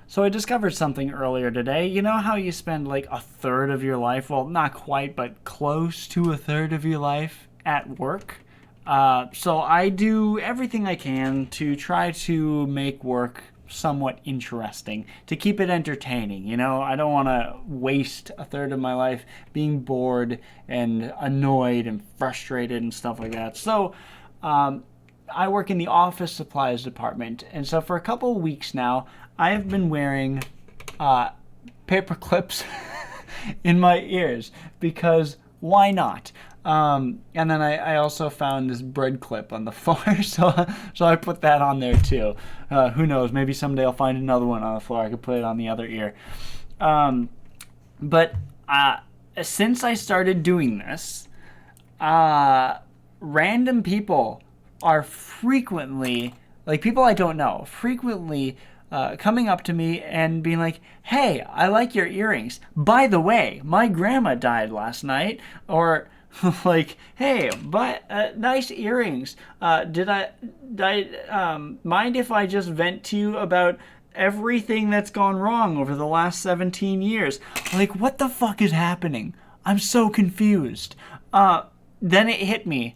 So I discovered something earlier today. You know how you spend like a third of your life, well, not quite, but close to a third of your life at work? So I do everything I can to try to make work somewhat interesting, to keep it entertaining. You know, I don't want to waste a third of my life being bored and annoyed and frustrated and stuff like that. So, I work in the office supplies department, and so for a couple of weeks now, I have been wearing paper clips in my ears because why not? And then I also found this bread clip on the floor, so I put that on there too. Who knows? Maybe someday I'll find another one on the floor. I could put it on the other ear. But since I started doing this, random people are frequently, like people I don't know, frequently coming up to me and being like, "Hey, I like your earrings. By the way, my grandma died last night." Or like, "Hey, but nice earrings. Mind if I just vent to you about everything that's gone wrong over the last 17 years?" Like, what the fuck is happening? I'm so confused. Then it hit me.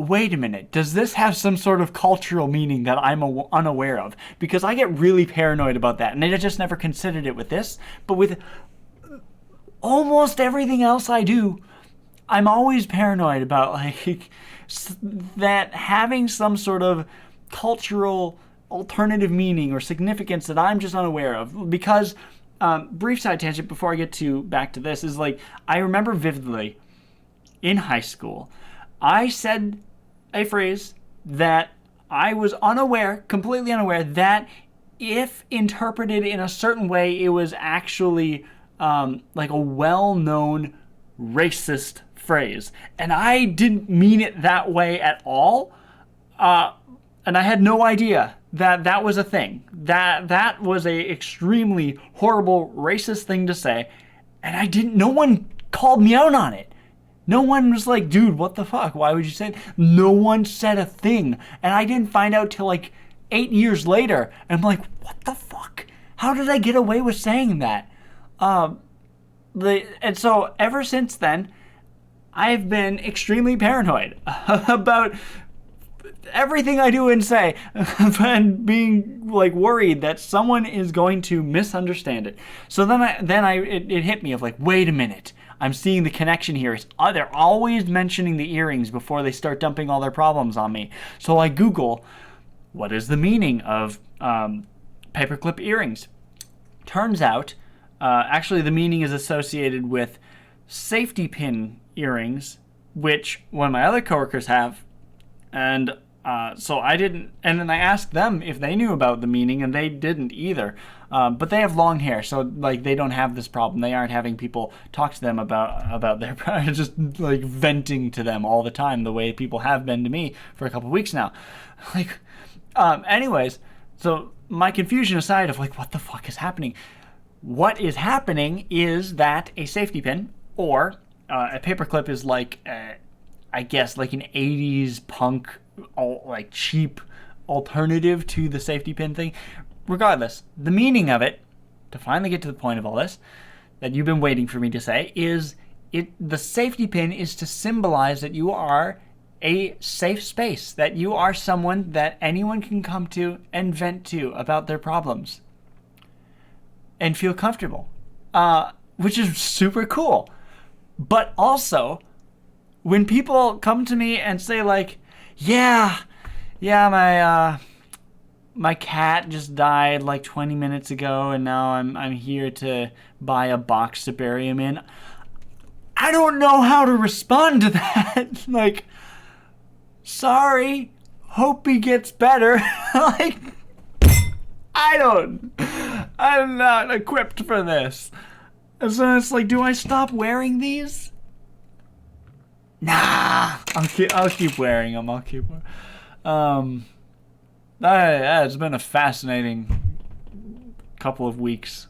Wait a minute, does this have some sort of cultural meaning that I'm unaware of? Because I get really paranoid about that, and I just never considered it with this. But with almost everything else I do, I'm always paranoid about like that having some sort of cultural alternative meaning or significance that I'm just unaware of. Because brief side tangent before I get to back to this is like I remember vividly in high school, I said a phrase that I was unaware, completely unaware, that if interpreted in a certain way, it was actually like a well-known racist phrase. And I didn't mean it that way at all. And I had no idea that that was a thing. That was a extremely horrible racist thing to say. And no one called me out on it. No one was like, "Dude, what the fuck? Why would you say that?" No one said a thing. And I didn't find out till like 8 years later. And I'm like, what the fuck? How did I get away with saying that? And so ever since then, I've been extremely paranoid about everything I do and say and being like worried that someone is going to misunderstand it. So then it hit me of like, wait a minute. I'm seeing the connection here. They're always mentioning the earrings before they start dumping all their problems on me. So I Google, what is the meaning of paperclip earrings? Turns out, actually the meaning is associated with safety pin earrings, which one of my other coworkers have. And so I didn't, and then I asked them if they knew about the meaning, and they didn't either. But they have long hair, so like they don't have this problem. They aren't having people talk to them about their just like venting to them all the time, the way people have been to me for a couple of weeks now. Like, anyways, so my confusion aside of like what the fuck is happening, what is happening is that a safety pin or a paperclip is like, I guess, like an 80s punk, like cheap alternative to the safety pin thing. Regardless, the meaning of it, to finally get to the point of all this, that you've been waiting for me to say, is the safety pin is to symbolize that you are a safe space, that you are someone that anyone can come to and vent to about their problems and feel comfortable, which is super cool. But also, when people come to me and say like, yeah, my cat just died like 20 minutes ago, and now I'm here to buy a box to bury him in. I don't know how to respond to that. Like, sorry, hope he gets better. Like, I'm not equipped for this. And so it's like, do I stop wearing these? Nah, I'll keep wearing them. It's been a fascinating couple of weeks.